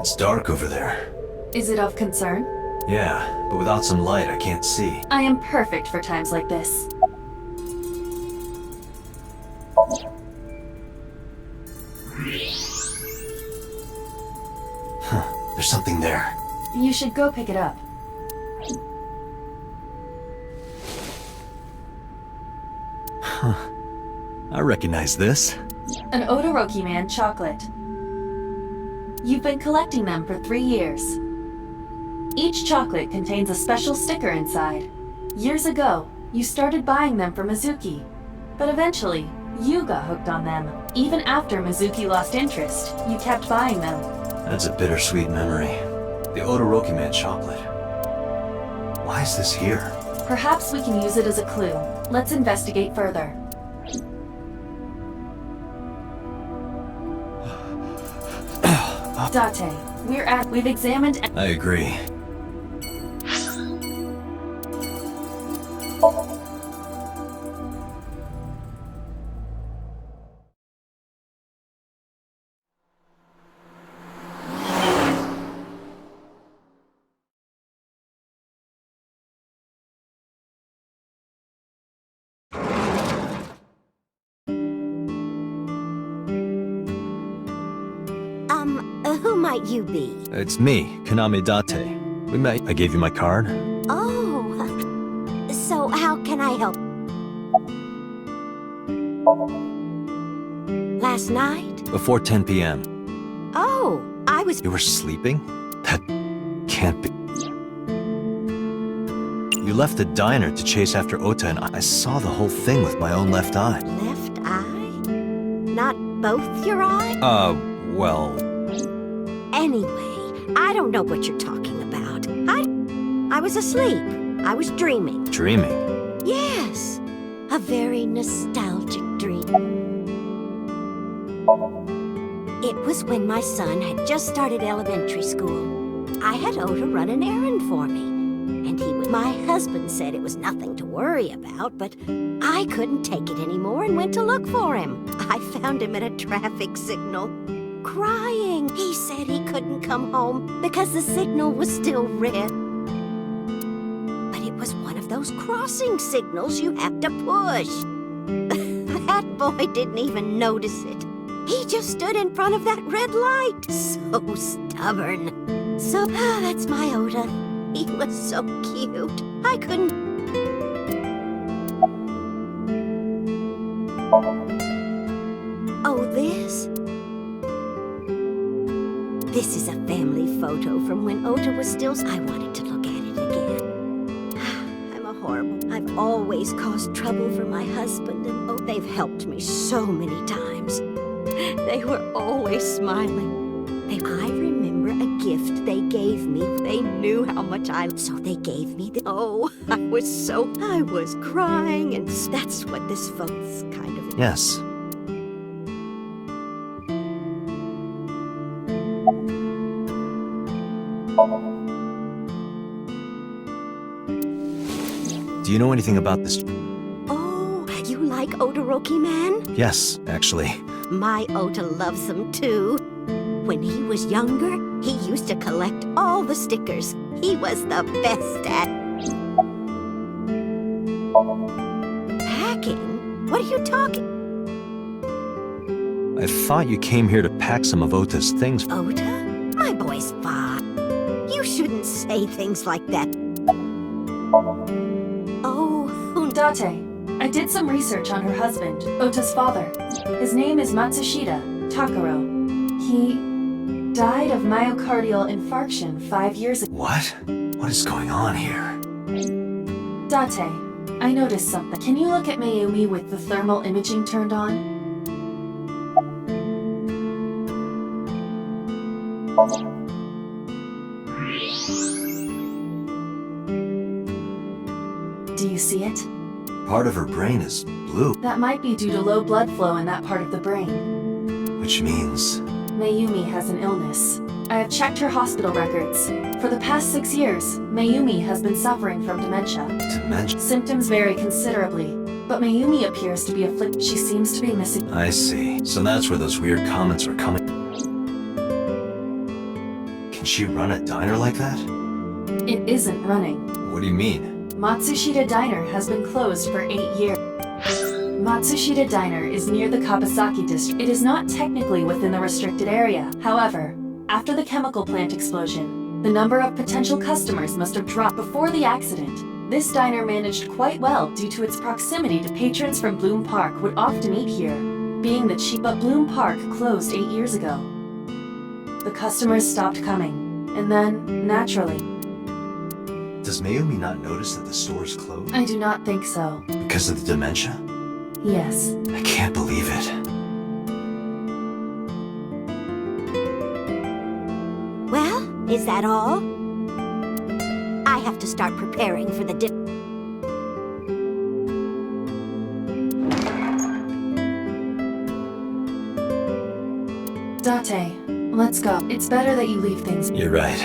It's dark over there. Is it of concern? Yeah, but without some light, I can't see. I am perfect for times like this. There's something there. You should go pick it up. I recognize this. An Odoroki Man chocolate. You've been collecting them for 3 years. Each chocolate contains a special sticker inside. Years ago, you started buying them for Mizuki, but eventually, you got hooked on them. Even after Mizuki lost interest, you kept buying them. That's a bittersweet memory. The Odoroki Man chocolate. Why is this here? Perhaps we can use it as a clue. Let's investigate further. Date, we've examined. I agree. Who might you be? It's me, Kaname Date. We met. I gave you my card. Oh, so how can I help? Last night? Before 10 p.m. Oh, I was... You were sleeping? That can't be. You left the diner to chase after Ota, and I saw the whole thing with my own left eye. Left eye? Not both your eyes? Well... Anyway, I don't know what you're talking about. I was asleep. I was dreaming. Dreaming? Yes, a very nostalgic dream. It was when my son had just started elementary school. I had Ota run an errand for me. And my husband said it was nothing to worry about, but I couldn't take it anymore and went to look for him. I found him at a traffic signal. Crying. He said he couldn't come home because the signal was still red. But it was one of those crossing signals you have to push. That boy didn't even notice it. He just stood in front of that red light. So stubborn. So, that's my Ota. He was so cute. I couldn't... Oh, this? This is a family photo from when Ota was still... I wanted to look at it again. I'm a horrible... I've always caused trouble for my husband, and oh, they've helped me so many times. They were always smiling. I remember a gift they gave me. They knew how much so they gave me the... Oh, I was crying, and that's what this photo's kind of... Yes. Do you know anything about this? Oh, you like Odoroki Man? Yes, actually. My Ota loves them too. When he was younger, he used to collect all the stickers. He was the best at... Packing? What are you talking? I thought you came here to pack some of Ota's things. Ota? My boy's fine. You shouldn't say things like that. Oh, Date, I did some research on her husband, Ota's father. His name is Matsushita Takaro. He died of myocardial infarction 5 years ago. What? What is going on here? Date, I noticed something. Can you look at Mayumi with the thermal imaging turned on? Do you see it? Part of her brain is blue. That might be due to low blood flow in that part of the brain. Which means... Mayumi has an illness. I have checked her hospital records. For the past 6 years, Mayumi has been suffering from dementia. Dementia? Symptoms vary considerably, but Mayumi appears to be afflicted. She seems to be missing... I see. So that's where those weird comments are coming. she run a diner like that? It isn't running. What do you mean? Matsushita Diner has been closed for 8 years. Matsushita Diner is near the Kawasaki district. It is not technically within the restricted area. However, after the chemical plant explosion, the number of potential customers must have dropped. Before the accident, this diner managed quite well due to its proximity to patrons from Bloom Park would often eat here, being the cheap. But Bloom Park closed 8 years ago. The customers stopped coming, and then, naturally... Does Mayumi not notice that the store's closed? I do not think so. Because of the dementia? Yes. I can't believe it. Well, is that all? I have to start preparing for the Date, let's go. It's better that you leave things. You're right.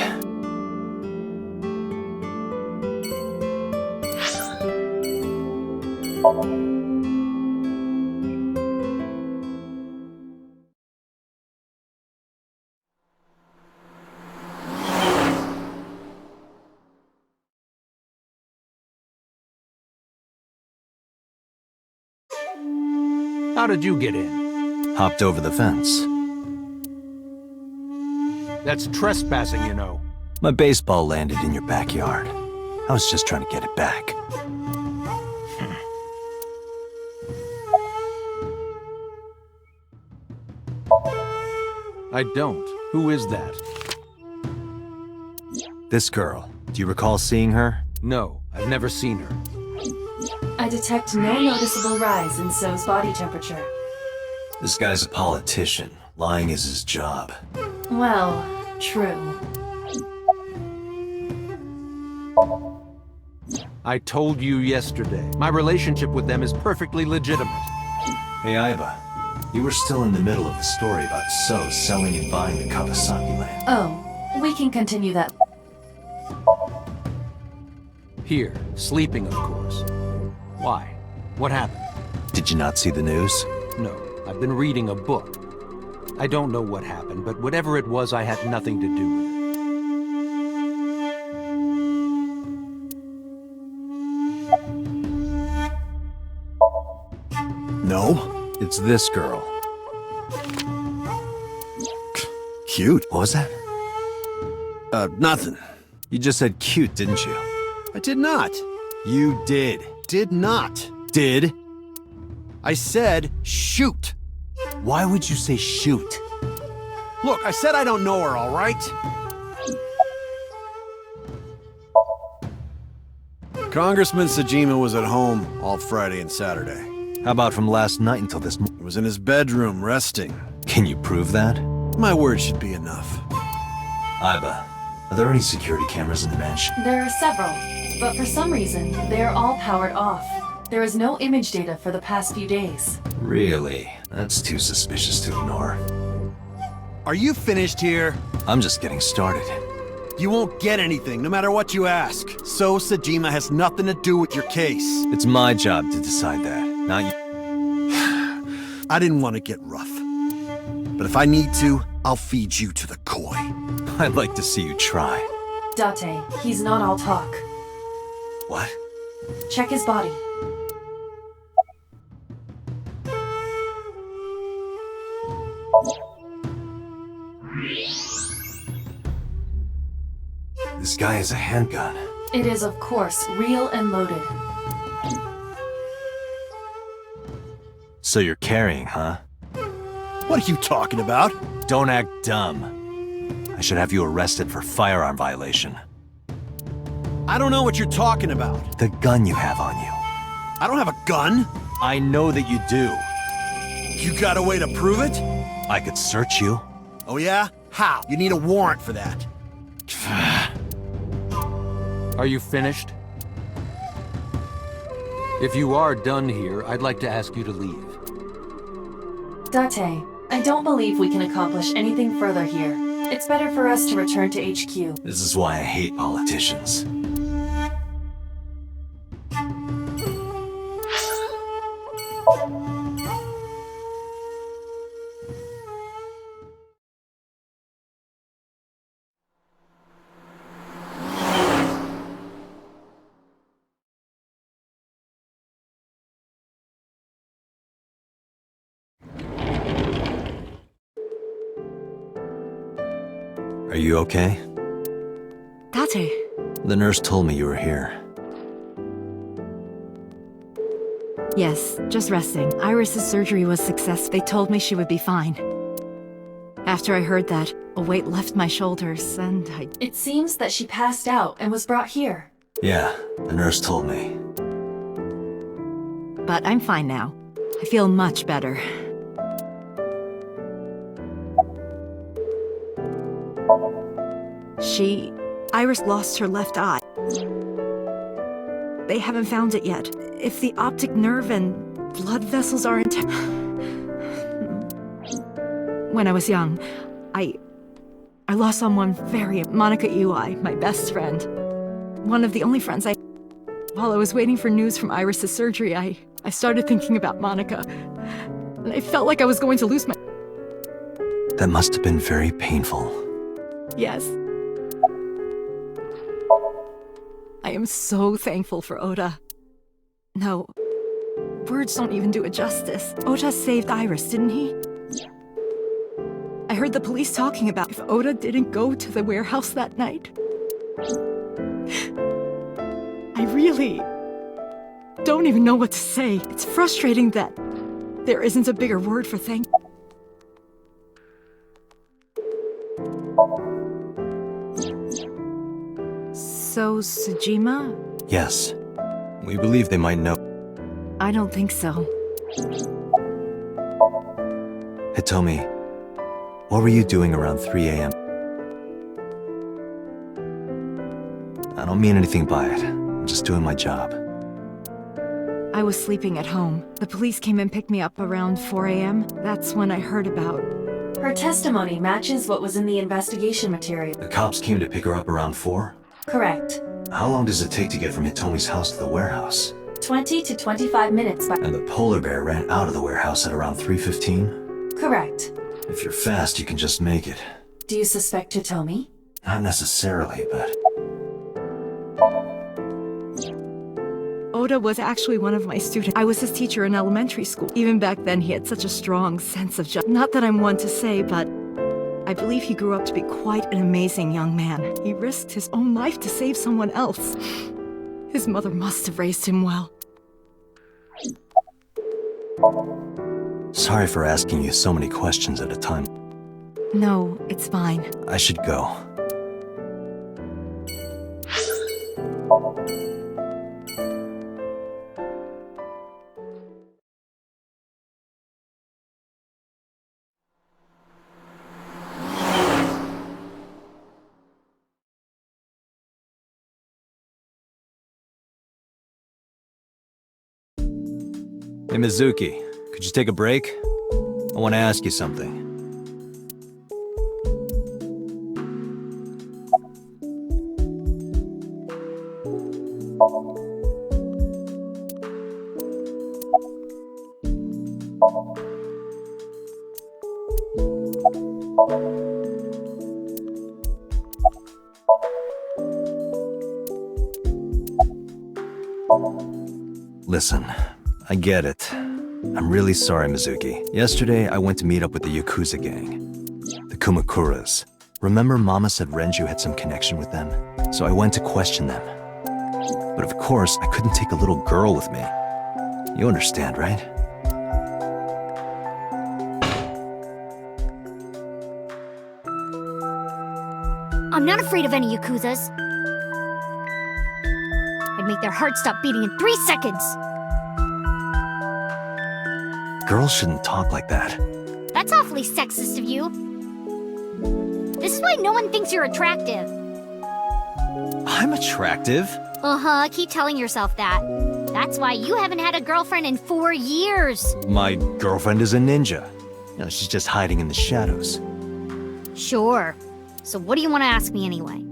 How did you get in? Hopped over the fence. That's trespassing, you know. My baseball landed in your backyard. I was just trying to get it back. I don't. Who is that? This girl. Do you recall seeing her? No, I've never seen her. I detect no noticeable rise in So's body temperature. This guy's a politician. Lying is his job. Well, true. I told you yesterday. My relationship with them is perfectly legitimate. Hey, Aiba. You were still in the middle of the story about So selling and buying the Kawasaki land. Oh, we can continue that. Here, sleeping, of course. Why? What happened? Did you not see the news? No, I've been reading a book. I don't know what happened, but whatever it was, I had nothing to do with it. No? It's this girl. Cute? What was that? Nothing. You just said cute, didn't you? I did not. You did. Did not. Did? I said shoot. Why would you say shoot? Look, I said I don't know her, all right? Congressman Sajima was at home all Friday and Saturday. How about from last night until this He was in his bedroom, resting. Can you prove that? My word should be enough. Aiba, are there any security cameras in the mansion? There are several, but for some reason, they are all powered off. There is no image data for the past few days. Really? That's too suspicious to ignore. Are you finished here? I'm just getting started. You won't get anything, no matter what you ask. So Sajima has nothing to do with your case. It's my job to decide that, not you. I didn't want to get rough. But if I need to, I'll feed you to the koi. I'd like to see you try. Date, he's not all talk. What? Check his body. This guy has a handgun. It is, of course, real and loaded. So you're carrying, huh? What are you talking about? Don't act dumb. I should have you arrested for firearm violation. I don't know what you're talking about. The gun you have on you. I don't have a gun. I know that you do. You got a way to prove it? I could search you. Oh yeah? How? You need a warrant for that. Are you finished? If you are done here, I'd like to ask you to leave. Date, I don't believe we can accomplish anything further here. It's better for us to return to HQ. This is why I hate politicians. Are you okay? Tate. The nurse told me you were here. Yes, just resting. Iris's surgery was success. They told me she would be fine. After I heard that, a weight left my shoulders, and It seems that she passed out and was brought here. Yeah, the nurse told me. But I'm fine now. I feel much better. Iris lost her left eye. They haven't found it yet. If the optic nerve and blood vessels are intact... When I was young, I lost someone Monica Ui, my best friend. One of the only friends While I was waiting for news from Iris's surgery, I started thinking about Monica. And I felt like I was going to lose my... That must have been very painful. Yes. I am so thankful for Oda. No, words don't even do it justice. Oda saved Iris, didn't he? I heard the police talking about if Oda didn't go to the warehouse that night. I really don't even know what to say. It's frustrating that there isn't a bigger word for thank. So, Sejima? Yes. We believe they might know. I don't think so. Hitomi, what were you doing around 3 a.m.? I don't mean anything by it. I'm just doing my job. I was sleeping at home. The police came and picked me up around 4 a.m. That's when I heard about... Her testimony matches what was in the investigation material. The cops came to pick her up around 4? Correct. How long does it take to get from Hitomi's house to the warehouse? 20 to 25 minutes by... And the polar bear ran out of the warehouse at around 3:15? Correct. If you're fast, you can just make it. Do you suspect Hitomi? Not necessarily, but... Oda was actually one of my students. I was his teacher in elementary school. Even back then, he had such a strong sense of justice. Not that I'm one to say, but I believe he grew up to be quite an amazing young man. He risked his own life to save someone else. His mother must have raised him well. Sorry for asking you so many questions at a time. No, it's fine. I should go. Hey, Mizuki, could you take a break? I want to ask you something. Listen, I get it. I'm really sorry, Mizuki. Yesterday, I went to meet up with the Yakuza gang. The Kumakuras. Remember Mama said Renju had some connection with them? So I went to question them. But of course, I couldn't take a little girl with me. You understand, right? I'm not afraid of any Yakuzas. I'd make their hearts stop beating in 3 seconds. Girls shouldn't talk like that. That's awfully sexist of you. This is why no one thinks you're attractive. I'm attractive. Uh-huh, keep telling yourself that. That's why you haven't had a girlfriend in 4 years. My girlfriend is a ninja. You know, she's just hiding in the shadows. Sure. So what do you want to ask me anyway?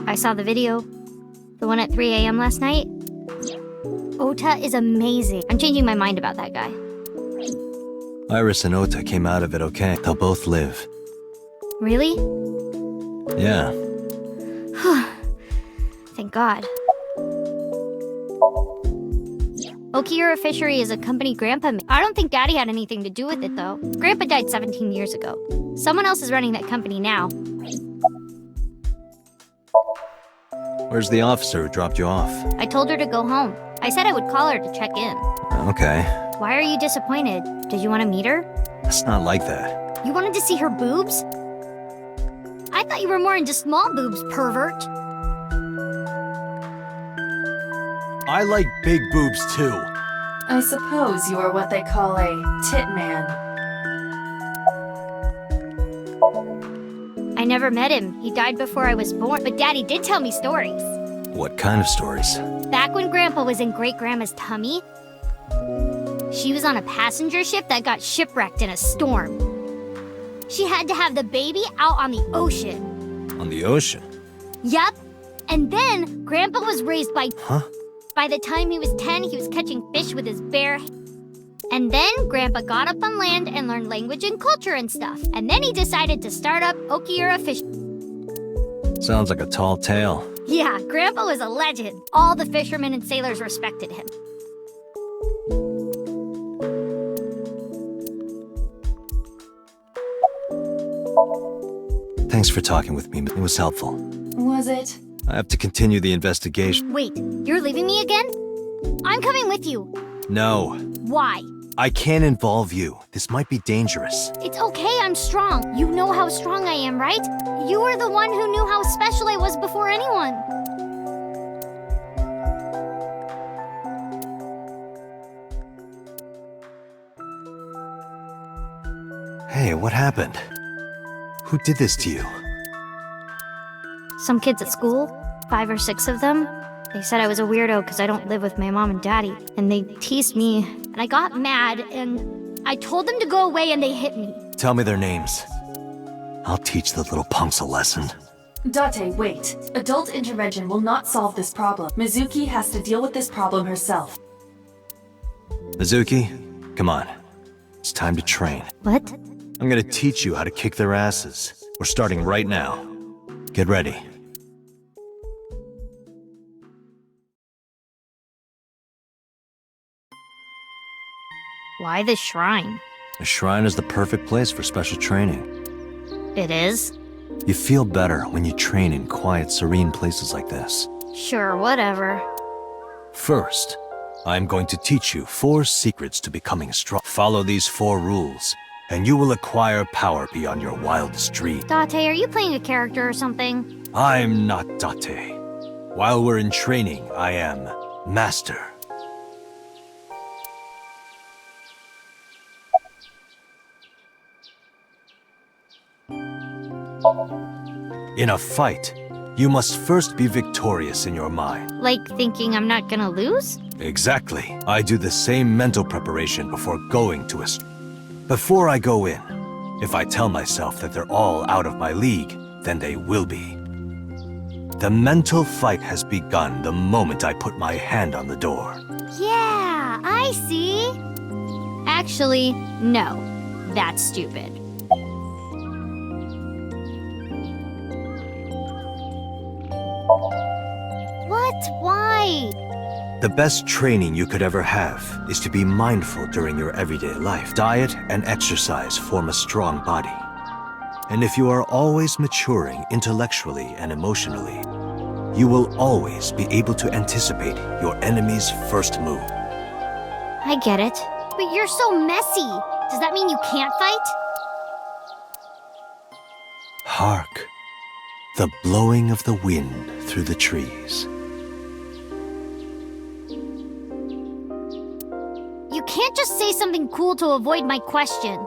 I saw the video. The one at 3 a.m. last night. Ota is amazing. I'm changing my mind about that guy. Iris and Ota came out of it okay. They'll both live. Really? Yeah. Thank God. Okiura Fishery is a company Grandpa made. I don't think Daddy had anything to do with it, though. Grandpa died 17 years ago. Someone else is running that company now. Where's the officer who dropped you off? I told her to go home. I said I would call her to check in. Okay. Why are you disappointed? Did you want to meet her? It's not like that. You wanted to see her boobs? I thought you were more into small boobs, pervert. I like big boobs too. I suppose you are what they call a tit man. I never met him. He died before I was born, but Daddy did tell me stories. What kind of stories? Back when Grandpa was in Great-Grandma's tummy, she was on a passenger ship that got shipwrecked in a storm. She had to have the baby out on the ocean. On the ocean? Yep. And then Grandpa was raised by... Huh? By the time he was 10, he was catching fish with his bare... And then Grandpa got up on land and learned language and culture and stuff. And then he decided to start up Okiura Fish... Sounds like a tall tale. Yeah, Grandpa was a legend. All the fishermen and sailors respected him. Thanks for talking with me, it was helpful. Was it? I have to continue the investigation. Wait, you're leaving me again? I'm coming with you. No, Why? I can't involve you. This might be dangerous. It's okay, I'm strong. You know how strong I am, right? You were the one who knew how special I was before anyone. Hey, what happened? Who did this to you? Some kids at school, 5 or 6 of them. They said I was a weirdo because I don't live with my mom and daddy. And they teased me, and I got mad, and I told them to go away and they hit me. Tell me their names. I'll teach the little punks a lesson. Date, wait. Adult intervention will not solve this problem. Mizuki has to deal with this problem herself. Mizuki, come on. It's time to train. What? I'm gonna teach you how to kick their asses. We're starting right now. Get ready. Why the shrine? The shrine is the perfect place for special training. It is? You feel better when you train in quiet, serene places like this. Sure, whatever. First, I'm going to teach you 4 secrets to becoming strong. Follow these 4 rules, and you will acquire power beyond your wildest dreams. Date, are you playing a character or something? I'm not Date. While we're in training, I am Master. In a fight, you must first be victorious in your mind. Like thinking I'm not gonna lose? Exactly. I do the same mental preparation before going to a... Before I go in, if I tell myself that they're all out of my league, then they will be. The mental fight has begun the moment I put my hand on the door. Yeah, I see. Actually, no. That's stupid. What? Why? The best training you could ever have is to be mindful during your everyday life. Diet and exercise form a strong body. And if you are always maturing intellectually and emotionally, you will always be able to anticipate your enemy's first move. I get it. But you're so messy. Does that mean you can't fight? Hark, the blowing of the wind through the trees. You can't just say something cool to avoid my question.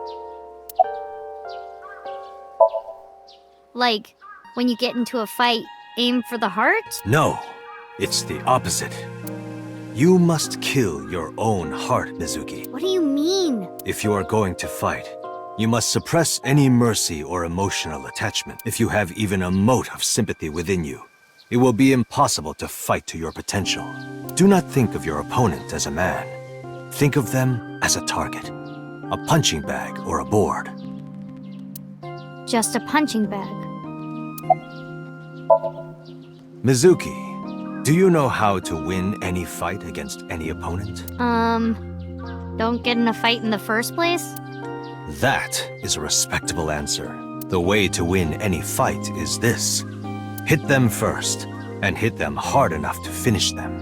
Like, when you get into a fight, aim for the heart? No, it's the opposite. You must kill your own heart, Mizuki. What do you mean? If you are going to fight, you must suppress any mercy or emotional attachment. If you have even a mote of sympathy within you, it will be impossible to fight to your potential. Do not think of your opponent as a man. Think of them as a target, a punching bag or a board. Just a punching bag. Mizuki, Do you know how to win any fight against any opponent? Don't get in a fight in the first place? That is a respectable answer. The way to win any fight is this. Hit them first, and hit them hard enough to finish them.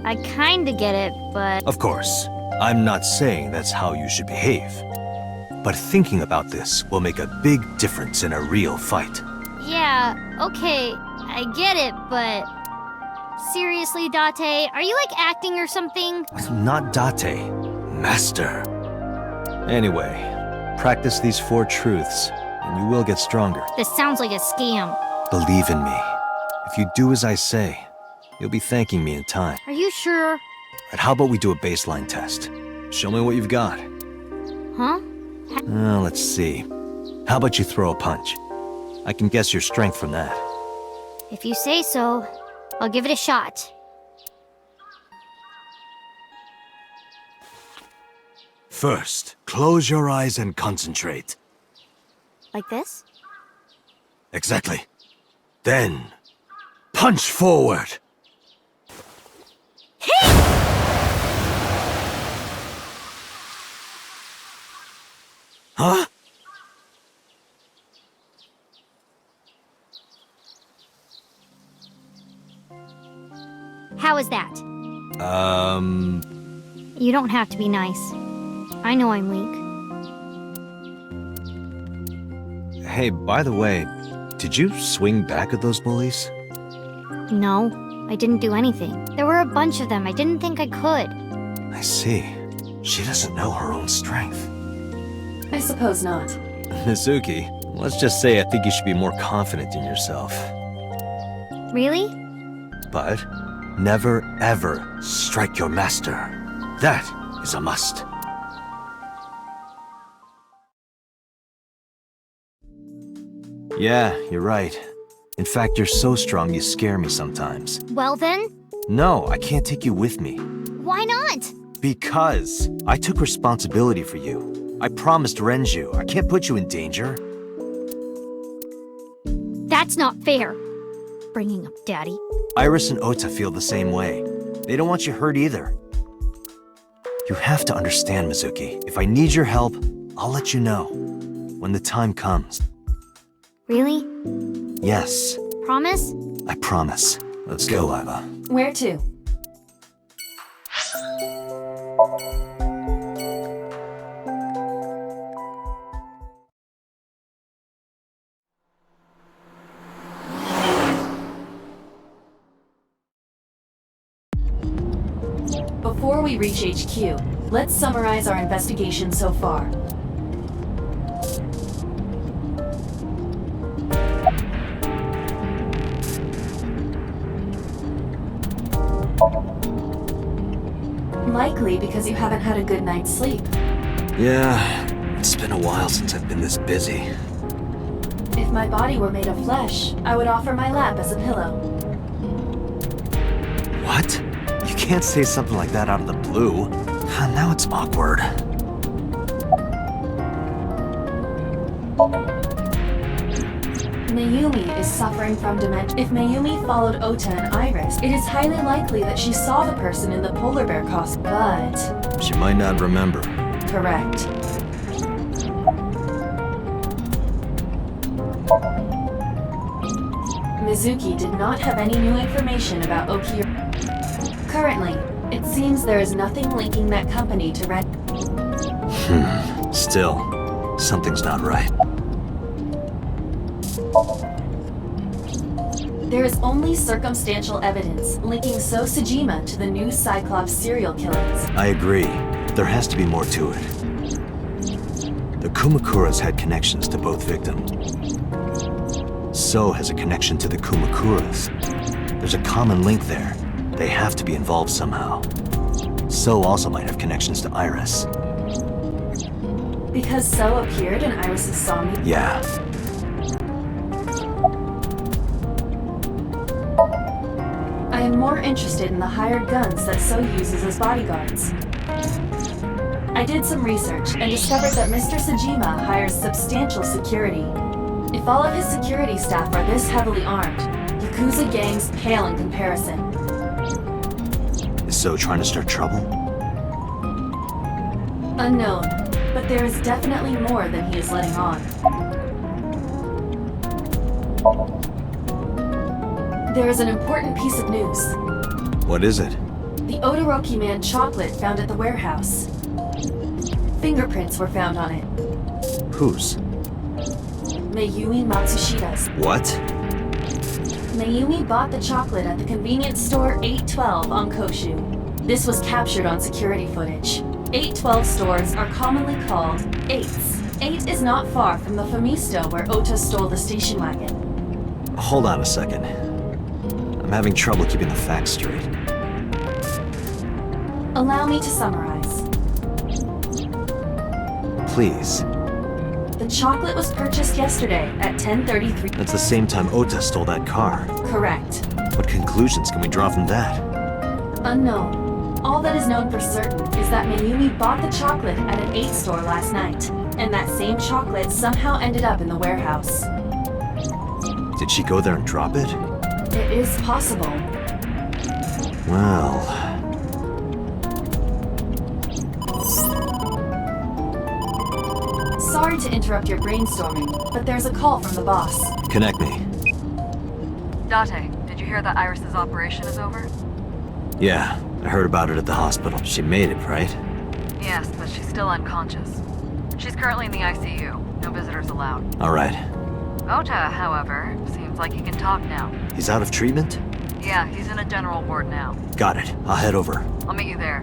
I kinda get it, but... Of course, I'm not saying that's how you should behave. But thinking about this will make a big difference in a real fight. Yeah, okay, I get it, but... Seriously, Date, are you like acting or something? Not Date, Master. Anyway, practice these 4 truths, and you will get stronger. This sounds like a scam. Believe in me. If you do as I say, you'll be thanking me in time. Are you sure? But how about we do a baseline test? Show me what you've got. Huh? Let's see. How about you throw a punch? I can guess your strength from that. If you say so, I'll give it a shot. First, close your eyes and concentrate. Like this? Exactly. Then, punch forward! Huh? How is that? You don't have to be nice. I know I'm weak. Hey, by the way, did you swing back at those bullies? No, I didn't do anything. There were a bunch of them. I didn't think I could. I see. She doesn't know her own strength. I suppose not. Mizuki, let's just say I think you should be more confident in yourself. Really? But never ever strike your master. That is a must. Yeah, you're right. In fact, you're so strong you scare me sometimes. Well then, No, I can't take you with me. why not? Because I took responsibility for you. I promised Renju. I can't put you in danger. That's not fair. Bringing up Daddy. Iris and Ota feel the same way. They don't want you hurt either. You have to understand, Mizuki. If I need your help, I'll let you know. When the time comes. Really? Yes, Promise? I promise. Let's go, Lila. Where to? Before we reach HQ, let's summarize our investigation so far. Likely because you haven't had a good night's sleep. Yeah, it's been a while since I've been this busy. If my body were made of flesh, I would offer my lap as a pillow. What? You can't say something like that out of the blue. Now it's awkward. Mayumi is suffering from dementia. If Mayumi followed Ota and Iris, it is highly likely that she saw the person in the polar bear costume. But... She might not remember. correct. Mizuki did not have any new information about Oki. Currently, it seems there is nothing linking that company to Red. Still, something's not right. There is only circumstantial evidence linking So Sejima to the new Cyclops serial killings. I agree. There has to be more to it. The Kumakuras had connections to both victims. So has a connection to the Kumakuras. There's a common link there. They have to be involved somehow. So also might have connections to Iris. Because So appeared in Iris' Somnium. Yeah. I am more interested in the hired guns that So uses as bodyguards. I did some research and discovered that Mr. Sejima hires substantial security. If all of his security staff are this heavily armed, you Yakuza gangs pale in comparison. Is So trying to start trouble? Unknown, but there is definitely more than he is letting on. There is an important piece of news. What is it? The Todoroki Man chocolate found at the warehouse. Fingerprints were found on it. Whose? Mayumi Matsushida's. What? Mayumi bought the chocolate at the convenience store 812 on Koshu. This was captured on security footage. 812 stores are commonly called 8s. 8 is not far from the Famisto where Ota stole the station wagon. Hold on a second. I'm having trouble keeping the facts straight. Allow me to summarize. Please. The chocolate was purchased yesterday at 10:33. That's the same time Ota stole that car. Correct. What conclusions can we draw from that? Unknown. All that is known for certain is that Mayumi bought the chocolate at an 8 store last night, and that same chocolate somehow ended up in the warehouse. Did she go there and drop it? It is possible. Well... Sorry to interrupt your brainstorming, but there's a call from the boss. Connect me. Date, did you hear that Iris's operation is over? Yeah, I heard about it at the hospital. She made it, right? Yes, but she's still unconscious. She's currently in the ICU. No visitors allowed. All right. Ota, however, seems like he can talk now. He's out of treatment? Yeah, he's in a general ward now. Got it. I'll head over. I'll meet you there.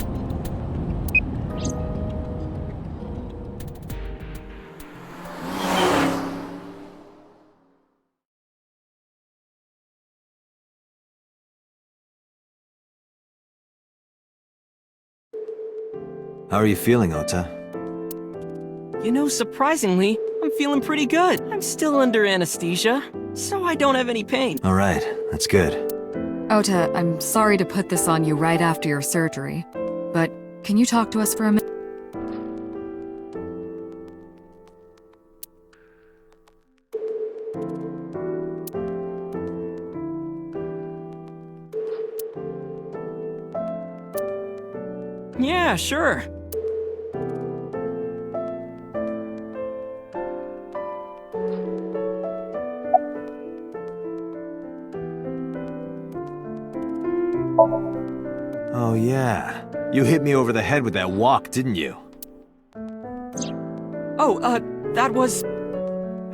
How are you feeling, Ota? You know, surprisingly, I'm feeling pretty good. I'm still under anesthesia, so I don't have any pain. All right, that's good. Ota, I'm sorry to put this on you right after your surgery, but can you talk to us for a minute? Yeah, sure. Oh yeah. You hit me over the head with that walk, didn't you? Oh, that was...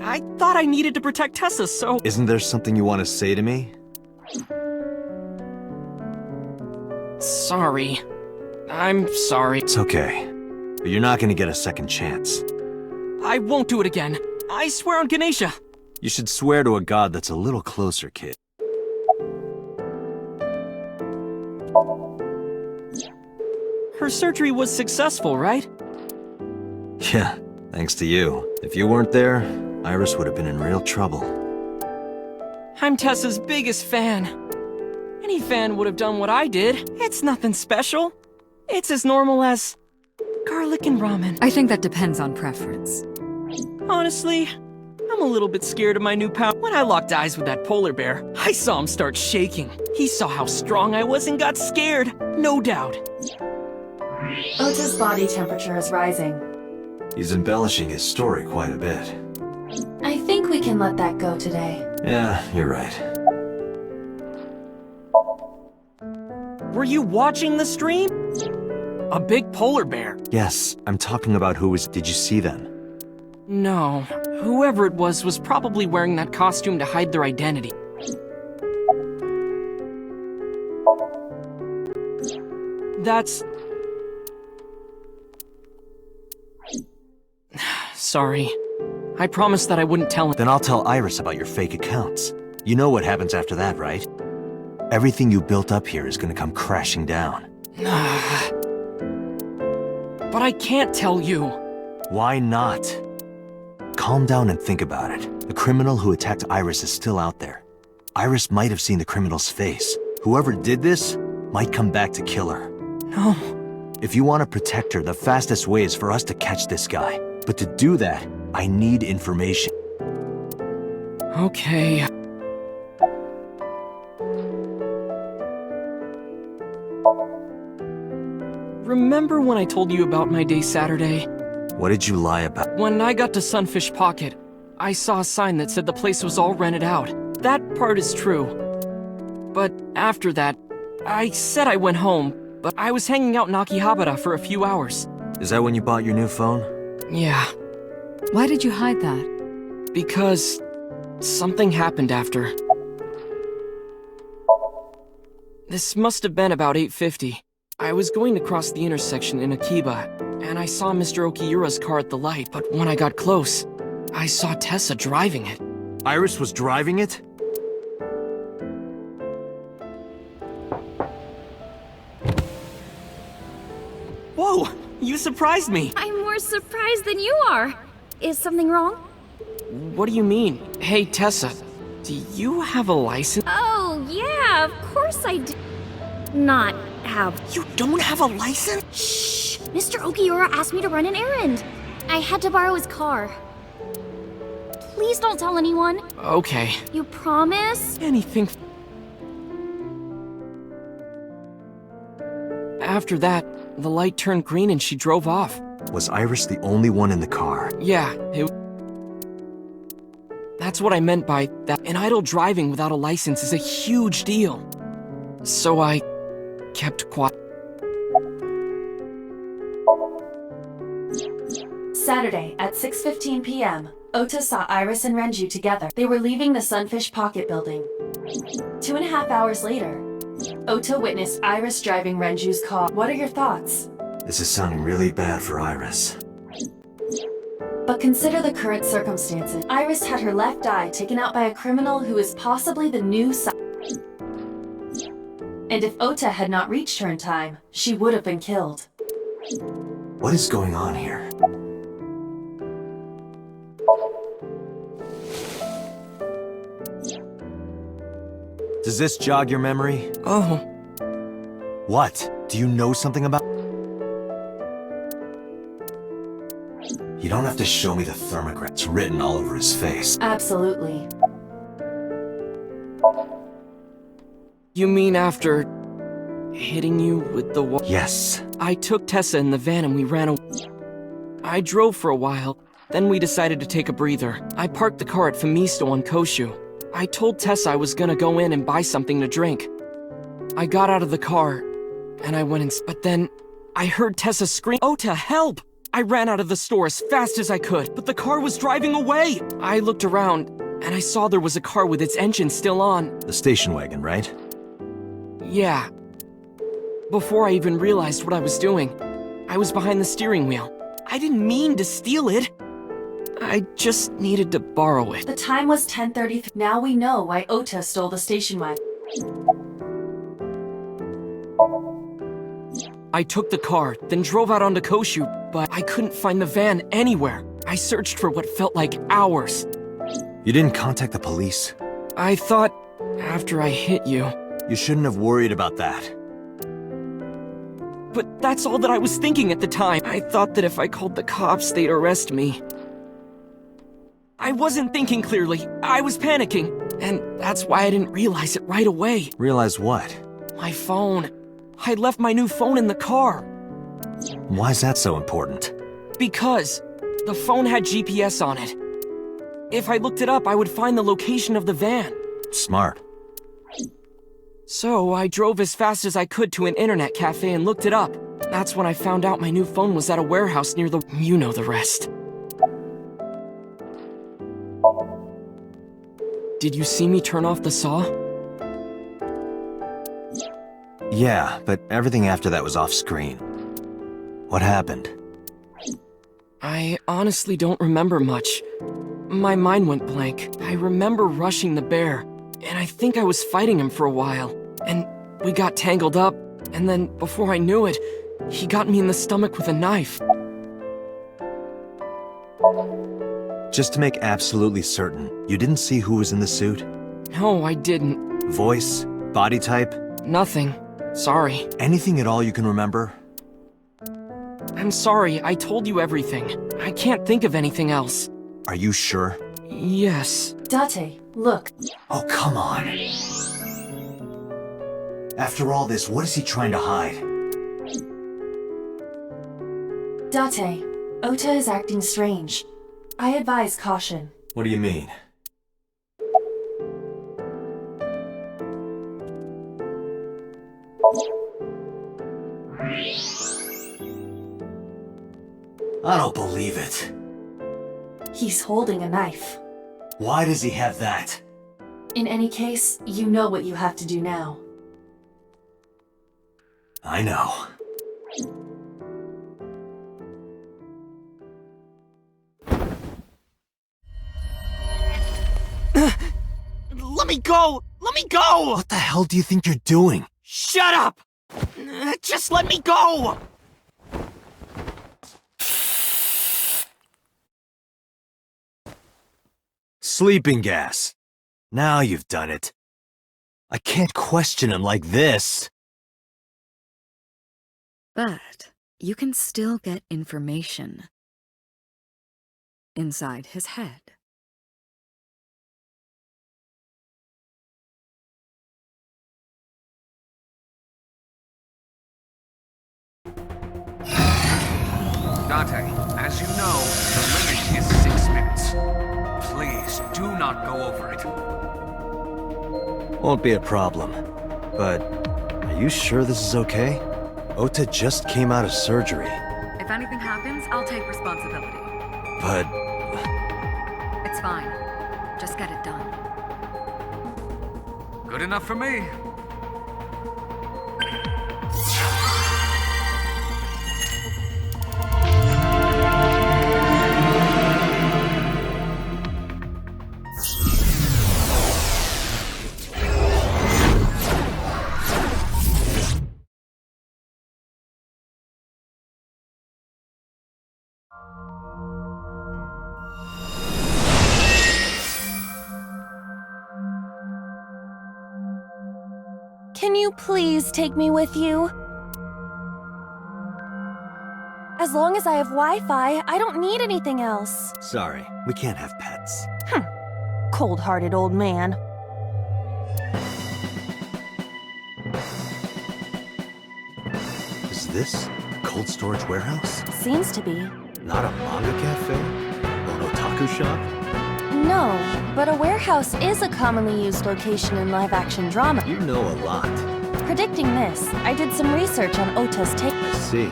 I thought I needed to protect Tessa, so... Isn't there something you want to say to me? Sorry. I'm sorry. It's okay. But you're not gonna get a second chance. I won't do it again. I swear on Ganesha. You should swear to a god that's a little closer, kid. Her surgery was successful, right? Yeah, thanks to you. If you weren't there, Iris would have been in real trouble. I'm Tessa's biggest fan. Any fan would have done what I did. It's nothing special. It's as normal as garlic and ramen. I think that depends on preference. Honestly, I'm a little bit scared of my new power. When I locked eyes with that polar bear, I saw him start shaking. He saw how strong I was and got scared, no doubt. Ota's body temperature is rising. He's embellishing his story quite a bit. I think we can let that go today. Yeah, you're right. Were you watching the stream? A big polar bear. Yes, I'm talking about who was... Did you see them? No, whoever it was probably wearing that costume to hide their identity. That's... Sorry. I promised that I wouldn't tell him. Then I'll tell Iris about your fake accounts. You know what happens after that, right? Everything you built up here is gonna come crashing down. But I can't tell you. Why not? Calm down and think about it. The criminal who attacked Iris is still out there. Iris might have seen the criminal's face. Whoever did this might come back to kill her. No. If you want to protect her, the fastest way is for us to catch this guy. But to do that, I need information. Okay. remember when I told you about my day Saturday? What did you lie about? When I got to Sunfish Pocket, I saw a sign that said the place was all rented out. That part is true. But after that, I said I went home, but I was hanging out in Akihabara for a few hours. Is that when you bought your new phone? Yeah. Why did you hide that? Because something happened after. This must have been about 8:50. I was going to cross the intersection in Akiba, and I saw Mr. Okiura's car at the light, but when I got close, I saw Tessa driving it. Iris was driving it? Whoa! You surprised me! I'm more surprised than you are. Is something wrong? What do you mean? Hey, Tessa, do you have a license? Oh, yeah, of course I do. Not have. You don't have a license? Shh! Mr. Okiura asked me to run an errand. I had to borrow his car. Please don't tell anyone. Okay. You promise? Anything. After that, the light turned green and she drove off. Was Iris the only one in the car? Yeah, that's what I meant by that. An idle driving without a license is a huge deal. So I kept quiet. Saturday at 6:15 p.m., Ota saw Iris and Renju together. They were leaving the Sunfish Pocket building. 2.5 hours later, Ota witnessed Iris driving Renju's car. What are your thoughts? This is sounding really bad for Iris. But consider the current circumstances. Iris had her left eye taken out by a criminal who is possibly the new and if Ota had not reached her in time, she would have been killed. What is going on here? Does this jog your memory? Oh. What? Do you know something about? You don't have to show me the thermograph. It's written all over his face. Absolutely. You mean after hitting you with the wall? Yes. I took Tessa in the van and we ran away. I drove for a while, then we decided to take a breather. I parked the car at Famisto on Koshu. I told Tessa I was gonna go in and buy something to drink. I got out of the car, and I went in, but then I heard Tessa scream, "Ota, help!" I ran out of the store as fast as I could, but the car was driving away! I looked around, and I saw there was a car with its engine still on. The station wagon, right? Yeah. Before I even realized what I was doing, I was behind the steering wheel. I didn't mean to steal it. I just needed to borrow it. The time was 10:30. Now we know why Ota stole the station wagon. I took the car, then drove out onto Koshu, but I couldn't find the van anywhere. I searched for what felt like hours. You didn't contact the police? I thought, after I hit you... You shouldn't have worried about that. But that's all that I was thinking at the time. I thought that if I called the cops, they'd arrest me. I wasn't thinking clearly. I was panicking. And that's why I didn't realize it right away. Realize what? My phone. I left my new phone in the car. Why is that so important? Because the phone had GPS on it. If I looked it up, I would find the location of the van. Smart. So I drove as fast as I could to an internet cafe and looked it up. That's when I found out my new phone was at a warehouse near the... You know the rest. Did you see me turn off the saw? Yeah, but everything after that was off screen. What happened? I honestly don't remember much. My mind went blank. I remember rushing the bear, and I think I was fighting him for a while. And we got tangled up, and then before I knew it, he got me in the stomach with a knife. Just to make absolutely certain, you didn't see who was in the suit? No, I didn't. Voice? Body type? Nothing. Sorry. Anything at all you can remember? I'm sorry, I told you everything. I can't think of anything else. Are you sure? Yes. Date, look. Oh, come on. After all this, what is he trying to hide? Date, Ota is acting strange. I advise caution. What do you mean? I don't believe it. He's holding a knife. Why does he have that? In any case, you know what you have to do now. I know. Let me go! Let me go! What the hell do you think you're doing? Shut up! Just let me go! Sleeping gas. Now you've done it. I can't question him like this. But you can still get information inside his head. Date, as you know, the limit is 6 minutes. Please, do not go over it. Won't be a problem. But are you sure this is okay? Ota just came out of surgery. If anything happens, I'll take responsibility. But... It's fine. Just get it done. Good enough for me. Can you please take me with you? As long as I have Wi-Fi, I don't need anything else. Sorry, we can't have pets. Cold-hearted old man. Is this a cold storage warehouse? Seems to be. Not a manga cafe? Or an otaku shop? No, but a warehouse is a commonly used location in live-action drama. You know a lot. Predicting this, I did some research on Ota's take. I see.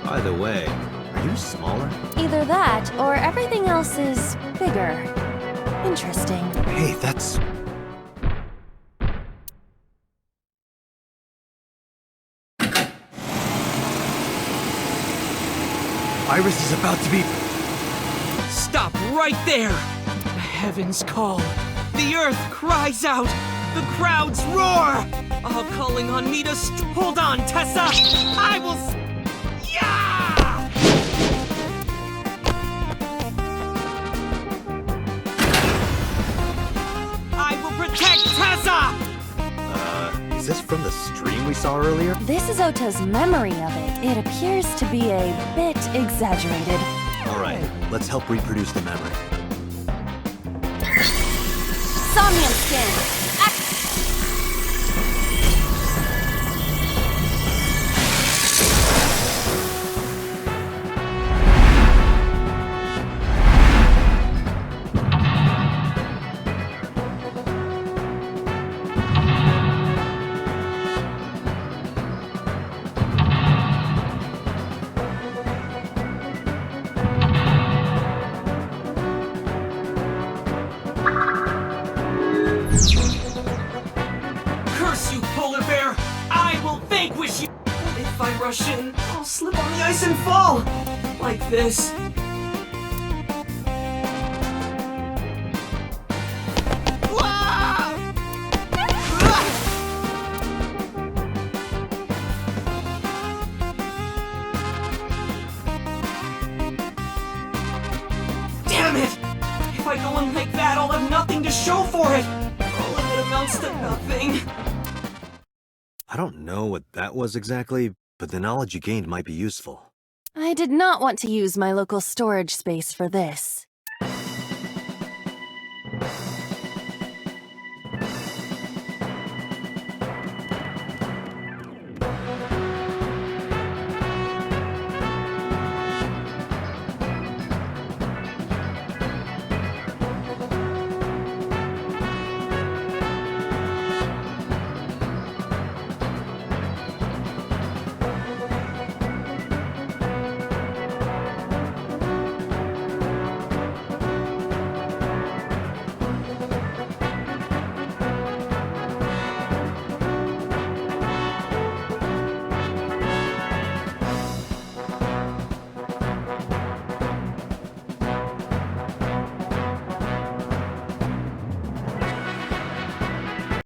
By the way, are you smaller? Either that, or everything else is bigger. Interesting. Hey, that's... Iris is about to be... Stop right there! The heavens call. The earth cries out. The crowds roar. All calling on me to hold on, Tessa! I will yeah! I will protect Tessa! Is this from the stream we saw earlier? This is Ota's memory of it. It appears to be a bit exaggerated. Alright, let's help reproduce the memory. Somnium skin! Curse you, polar bear! I will vanquish you! If I rush in, I'll slip on the ice and fall! Like this. Ah! Ah! Damn it! If I go in like that, I'll have nothing to show for it! All of it amounts to nothing. I don't know what that was exactly, but the knowledge you gained might be useful. I did not want to use my local storage space for this.